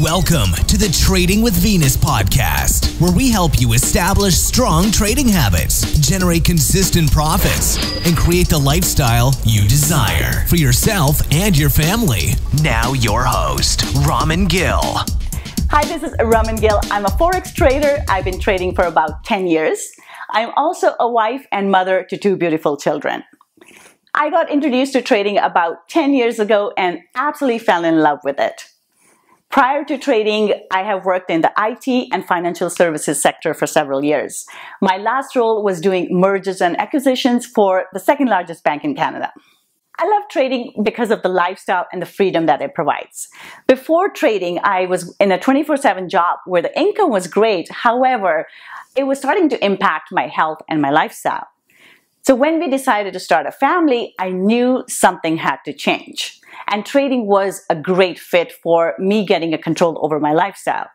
Welcome to the Trading with Venus podcast, where we help you establish strong trading habits, generate consistent profits, and create the lifestyle you desire for yourself and your family. Now your host, Raman Gill. Hi, this is Raman Gill. I'm a Forex trader. I've been trading for about 10 years. I'm also a wife and mother to two beautiful children. I got introduced to trading about 10 years ago and absolutely fell in love with it. Prior to trading, I have worked in the IT and financial services sector for several years. My last role was doing mergers and acquisitions for the second largest bank in Canada. I love trading because of the lifestyle and the freedom that it provides. Before trading, I was in a 24/7 job where the income was great. However, it was starting to impact my health and my lifestyle. So when we decided to start a family, I knew something had to change. And trading was a great fit for me getting a control over my lifestyle.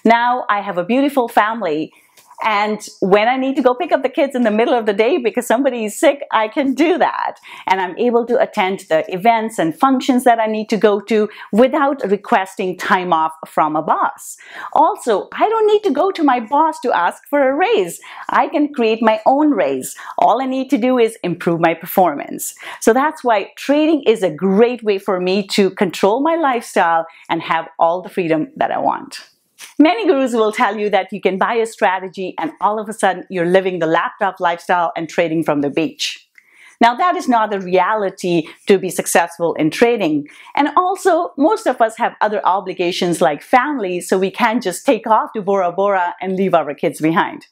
Now I have a beautiful family, and when I need to go pick up the kids in the middle of the day because somebody is sick, I can do that. And I'm able to attend the events and functions that I need to go to without requesting time off from a boss. Also, I don't need to go to my boss to ask for a raise. I can create my own raise. All I need to do is improve my performance. So that's why trading is a great way for me to control my lifestyle and have all the freedom that I want. Many gurus will tell you that you can buy a strategy and all of a sudden you're living the laptop lifestyle and trading from the beach. Now that is not the reality to be successful in trading. And also, most of us have other obligations like family, so we can't just take off to Bora Bora and leave our kids behind.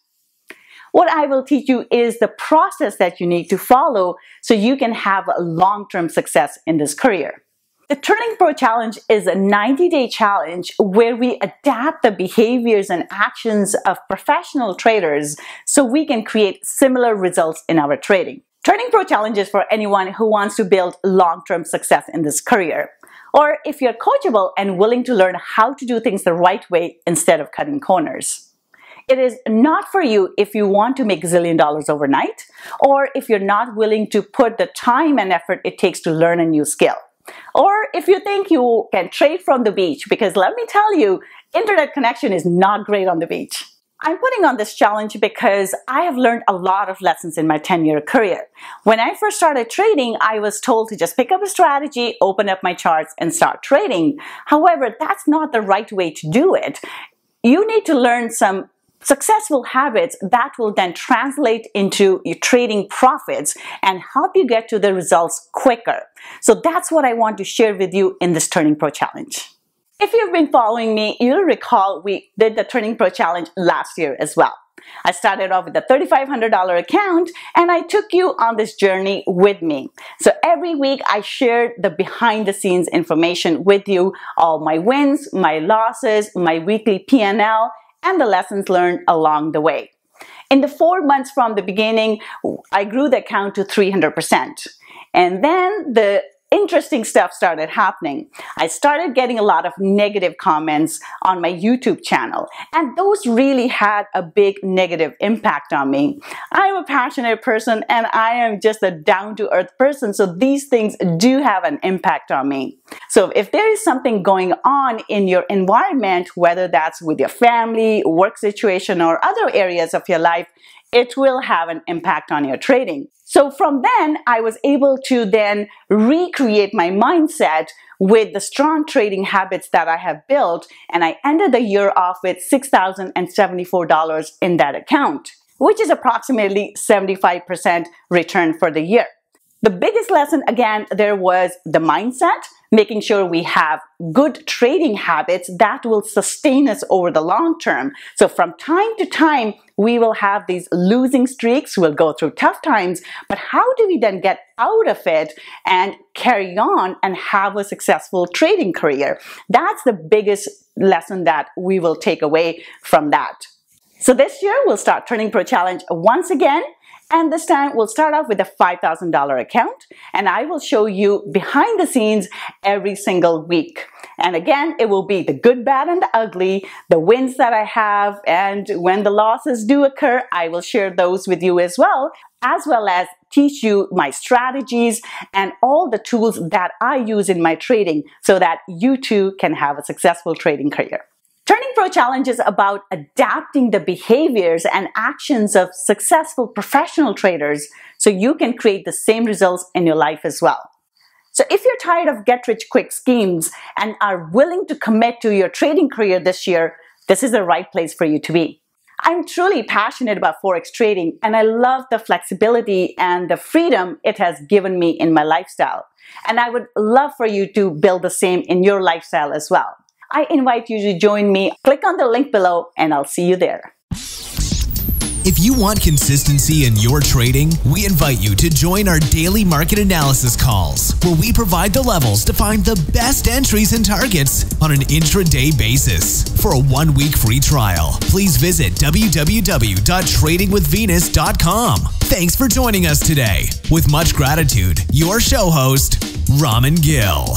What I will teach you is the process that you need to follow so you can have a long-term success in this career. The Turning Pro Challenge is a 90-day challenge where we adapt the behaviors and actions of professional traders so we can create similar results in our trading. Turning Pro Challenge is for anyone who wants to build long-term success in this career, or if you're coachable and willing to learn how to do things the right way instead of cutting corners. It is not for you if you want to make $1 zillion overnight, or if you're not willing to put the time and effort it takes to learn a new skill. Or if you think you can trade from the beach, because let me tell you, internet connection is not great on the beach. I'm putting on this challenge because I have learned a lot of lessons in my 10-year career. When I first started trading, I was told to just pick up a strategy, open up my charts, and start trading. However, that's not the right way to do it. You need to learn some successful habits that will then translate into your trading profits and help you get to the results quicker. So that's what I want to share with you in this Turning Pro Challenge. If you've been following me, you'll recall we did the Turning Pro Challenge last year as well. I started off with a $3,500 account and I took you on this journey with me. So every week I shared the behind the scenes information with you, all my wins, my losses, my weekly P&L, and the lessons learned along the way. In the 4 months from the beginning, I grew the account to 300%. And then the interesting stuff started happening. I started getting a lot of negative comments on my YouTube channel, and those really had a big negative impact on me. I'm a passionate person and I am just a down-to-earth person, so these things do have an impact on me. So if there is something going on in your environment, whether that's with your family, work situation, or other areas of your life, it will have an impact on your trading. So from then, I was able to then recreate my mindset with the strong trading habits that I have built, and I ended the year off with $6,074 in that account, which is approximately 75% return for the year. The biggest lesson, again, there was the mindset, making sure we have good trading habits that will sustain us over the long term. So from time to time, we will have these losing streaks, we'll go through tough times, but how do we then get out of it and carry on and have a successful trading career? That's the biggest lesson that we will take away from that. So this year, we'll start Turning Pro Challenge once again. And this time we'll start off with a $5,000 account, and I will show you behind the scenes every single week. And again, it will be the good, bad, and the ugly, the wins that I have, and when the losses do occur, I will share those with you as well as teach you my strategies and all the tools that I use in my trading so that you too can have a successful trading career. Turning Pro Challenge is about adapting the behaviors and actions of successful professional traders so you can create the same results in your life as well. So if you're tired of get-rich-quick schemes and are willing to commit to your trading career this year, this is the right place for you to be. I'm truly passionate about Forex trading, and I love the flexibility and the freedom it has given me in my lifestyle. And I would love for you to build the same in your lifestyle as well. I invite you to join me. Click on the link below, and I'll see you there. If you want consistency in your trading, we invite you to join our daily market analysis calls, where we provide the levels to find the best entries and targets on an intraday basis. For a 1-week free trial, please visit www.tradingwithvenus.com. Thanks for joining us today. With much gratitude, your show host, Raman Gill.